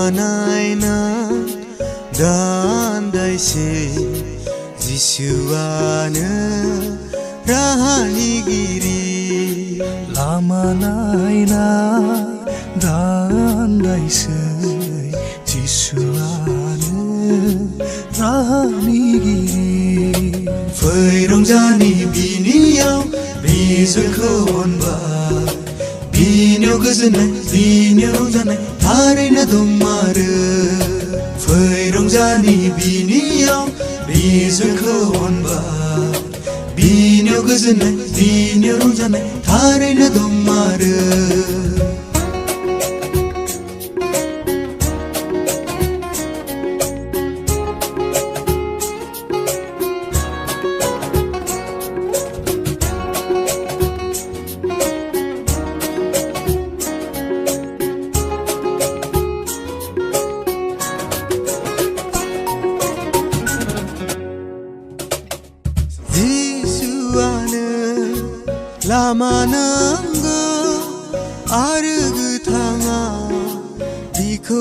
Lamanayna Gandaise Jisuana Rahanigiri Lamanayna Gandaise Jisuana Rahanigiri Fwi Rongjani biniyaw Bizulkho onba Biniyaw goजोननाय biniyaw रंजानाय थारैनो दंमारो Fwi Rongjani biniyaw Bizulkho onba Biniyaw goजोननाय biniyaw रंजानाय थारैनो दंमारो Lamanangga aru gutanga Biko